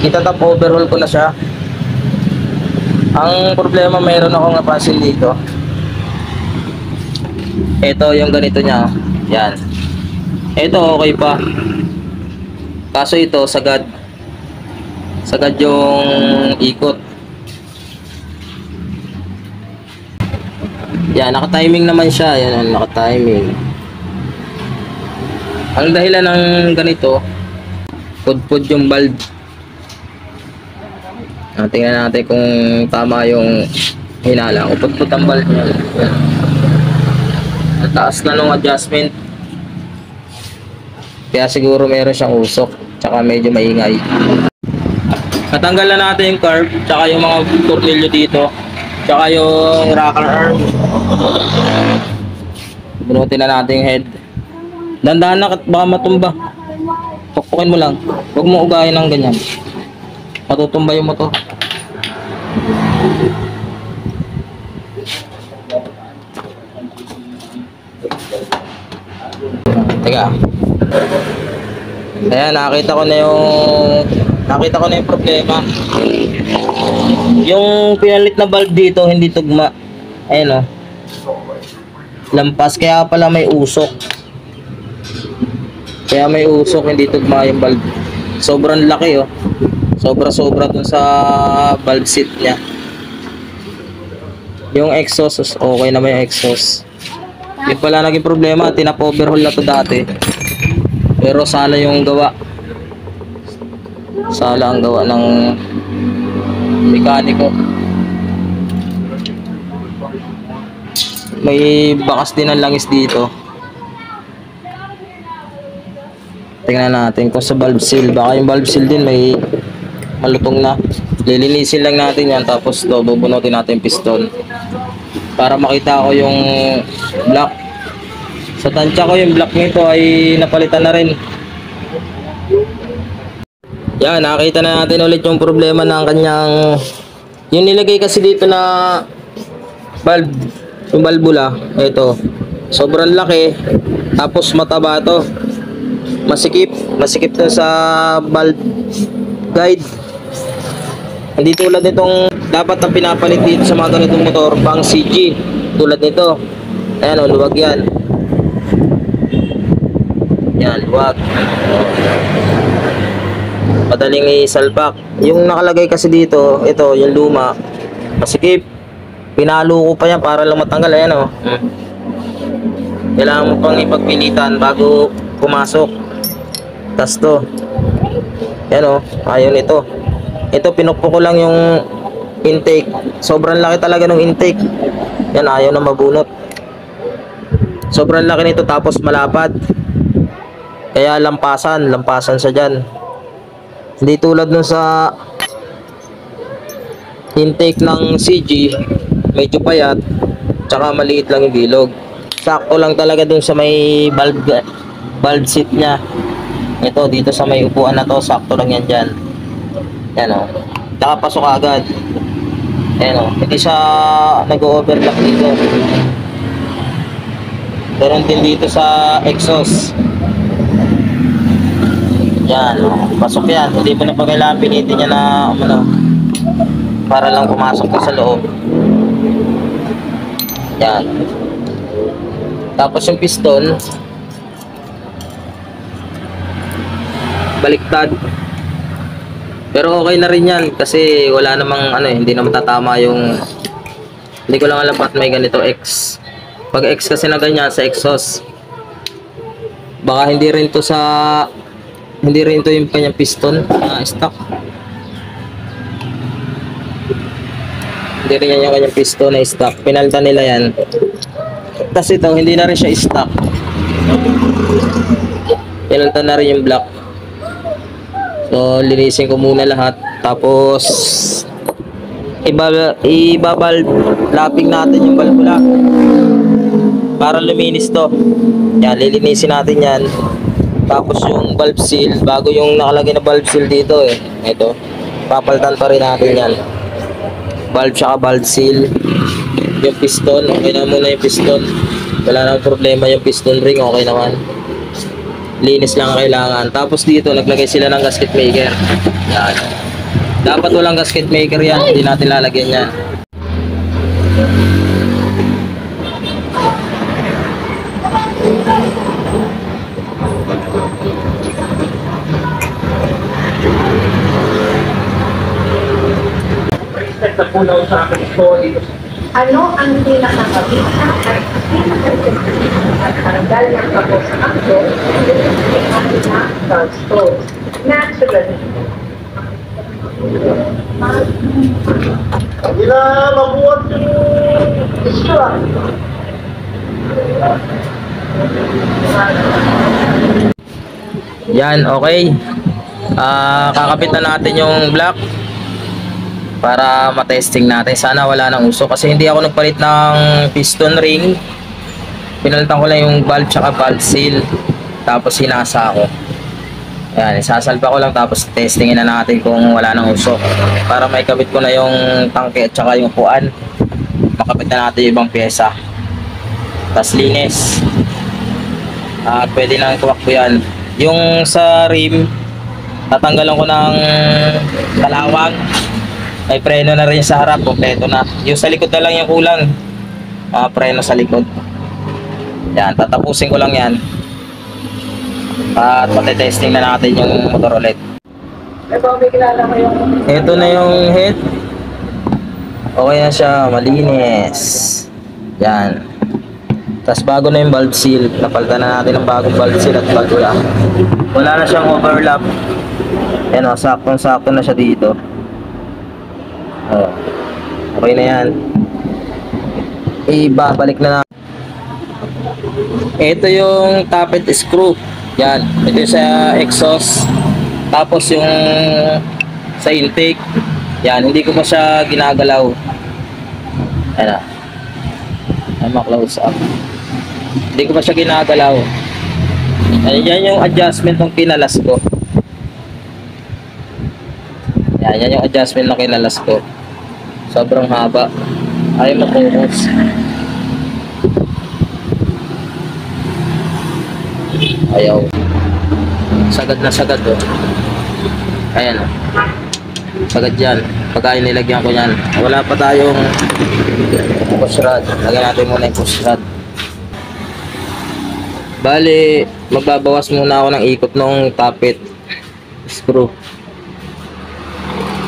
Itatap overhaul ko na siya. Ang problema, mayroon akong napansin dito. Ito yung ganito niya. Yan. Ito okay pa. Kaso ito sagad. Sagad yung ikot. Yan, naka-timing naman siya. Yan, naka-timing. Ang dahilan ng ganito, pudpud yung valve. Tingnan natin kung tama yung hinala. Kung pudpud ang valve niya. Ang taas na nung adjustment. Kaya siguro meron siyang usok. Tsaka medyo maingay. Natanggal na natin yung carb. Tsaka yung mga tornilyo dito. Tsaka yung rocker arm. Bunutin na natin yung head. Dandahan na, baka matumba. Pukpukin mo lang. Huwag mo ugahin ng ganyan. Matutumba yung motor. Teka. Ayan, nakita ko na yung problema. Yung pinalit na valve dito hindi tugma. Ayan o. Lampas, kaya pala may usok. Kaya may usok, hindi tugma yung valve. Sobrang laki oh. Sobra dun sa valve seat niya. Yung exhaust, okay naman yung exhaust. Yung pala naging problema, tinap-overhaul na to dati. Pero sala yung gawa. Sala ang gawa ng mekaniko. May bakas din ang langis dito. Tingnan natin kung sa valve seal. Baka yung valve seal din may malutong na. Lilinisin lang natin yan. Tapos bubunutin natin yung piston para makita ko yung block. Sa tansya ko yung block nito ay napalitan na rin. Yan, nakita na natin ulit yung problema ng kanyang, yung nilagay kasi dito na valve, yung valvula. Ito, sobrang laki. Tapos mataba to. Masikip to sa valve guide. Hindi tulad nitong dapat na pinapalit dito sa mga ganitong motor pang CG. Tulad nito. Ayan o, luwag yan. Yan, luwag. Madaling isalpak. Yung nakalagay kasi dito, ito, yung luma, masikip. Pinalo ko pa yan para lang matanggal. Ayan o. Kailangan mo pang ipagpilitan bago pumasok. Tas to. Yan o, ayaw nito. Ito, pinukpo ko lang yung intake. Sobrang laki talaga ng intake. Yan, ayaw na mabunot. Sobrang laki nito tapos malapad. Kaya lampasan siya dyan. Hindi tulad nun sa intake ng CG, medyo payat, tsaka maliit lang yung bilog. Sakto lang talaga dun sa may valve seat nya. Ito, dito sa may upuan na to, sakto lang yan dyan. Yan o. Tsaka pasok agad. Yan o. Hindi siya nag-overlock dito. Meron din dito sa exhaust. Yan o. Pasok yan. Hindi mo na pa kailangan pinitin niya na para lang pumasok ko sa loob. Yan. Tapos yung piston, baliktad. Pero okay na rin yan kasi wala namang hindi na matatama yung, hindi ko lang alam ba't may ganito X. Pag X kasi na ganyan sa exhaust, baka hindi rin to yung kanyang piston na stock. Hindi rin yan yung kanyang piston na stock. Pinalitan nila yan. Tapos ito, hindi na rin siya stock. Pinalitan na rin yung block. So, linisin ko muna lahat. Tapos, lapping natin yung valvula para luminis to. Yan, lilinisin natin yan. Tapos yung valve seal, bago yung nakalagay na valve seal dito ito, papalitan pa rin natin yan. Valve tsaka valve seal. Yung piston, okay na muna yung piston. Wala nang problema yung piston ring, okay naman. Linis lang ang kailangan. Tapos dito, naglagay sila ng gasket maker. Yan. Dapat walang gasket maker yan, hindi natin lalagyan yan. Ano ang pinakabisa at pinakabisa at tanggal ng ako sa akto ng ating drugstore? Naturally. Hindi na mabuhat yung Sure. Yan, okay. Kakapit na natin yung block para matesting natin. Sana wala nang usok kasi hindi ako nagpalit ng piston ring. Pinalitan ko lang yung valve tsaka valve seal. Tapos hinasa ko. Ayan, isasalpa ko lang tapos testingin na natin kung wala nang usok. Para may kabit ko na yung tangke at tsaka yung upuan. Makapit na natin yung ibang pyesa. Tapos linis. Pwede nang tumakbo yan. Yung sa rim, tatanggalan ko ng kalawang. May preno na rin sa harap, kompleto na. Yung sa likod na lang yung kulang. Preno sa likod. Yan, tatapusin ko lang yan. At pati-testing na natin yung motor ulit. Ito na yung head. Okay na siya, malinis. Yan. Tapos bago na yung valve seal. Napalitan na natin ng bagong valve seal at bagula. Wala na siyang overlap. Yan o, saktong-sakto na siya dito. Okay na yan. Ibabalik na. Ito yung tappet screw. Yan, ito yung sa exhaust. Tapos yung sa intake. Yan, hindi ko pa siya ginagalaw. Ayan na. Ayan, ma-close up. Hindi ko pa siya ginagalaw. Ayan, yan yung adjustment ng kinalas ko. Yan, yan yung adjustment ng kinalas ko. Sobrang haba. Ayaw mag-focus. Ayaw. Sagad na sagad oh. Ayan oh. Sagad yan. Pagka nilagyan ko yan. Wala pa tayong push rod. Lagyan natin muna yung push rod. Bali, magbabawas muna ako ng ikot ng tappet screw.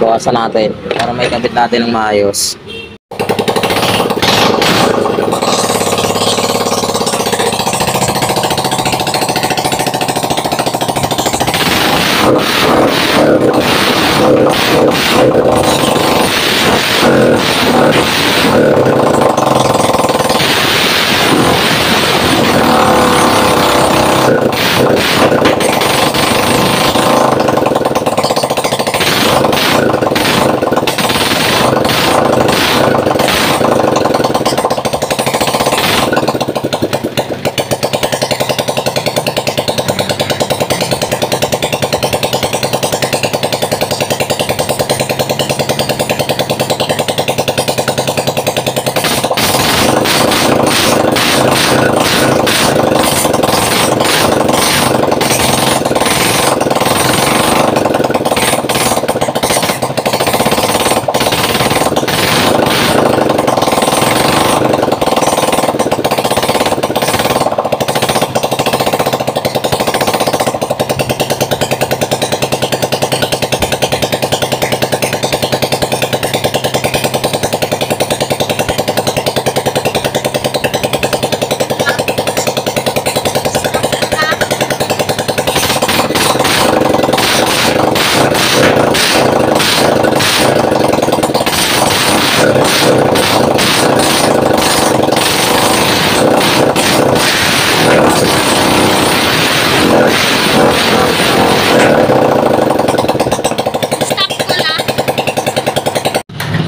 Bawasan natin para may kabit natin ng maayos.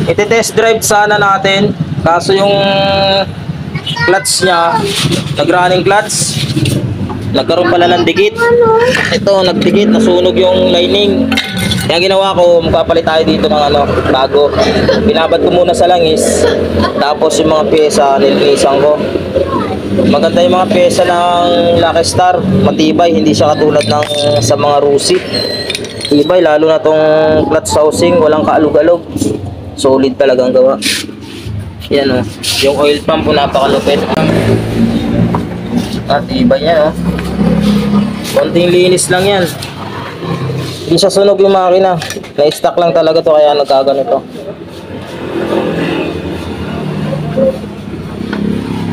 Iti-test drive sana natin, kaso yung clutch niya, nag-running clutch, nagkaroon pala ng dikit. Ito, nagdikit, nasunog yung lining. Kaya ginawa ko, magpapalit tayo dito ng bago. Binabad ko muna sa langis, tapos yung mga pyesa, nilinisan ko. Maganda yung mga pyesa ng Lucky Star, matibay, hindi siya katulad ng sa mga Rusi. Tibay, lalo na tong clutch housing, walang kaalog-alog. Solid talagang gawa. Yan oh. Yung oil pump po napakalupit. Tibay yan oh. Konting linis lang yan. Hindi siya sunog yung makina. Na-stock lang talaga to kaya nagkaganito.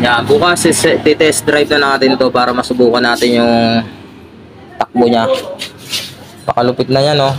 Yan, bukas test drive na natin to para masubukan natin yung takbo niya. Pakalupit na yan oh.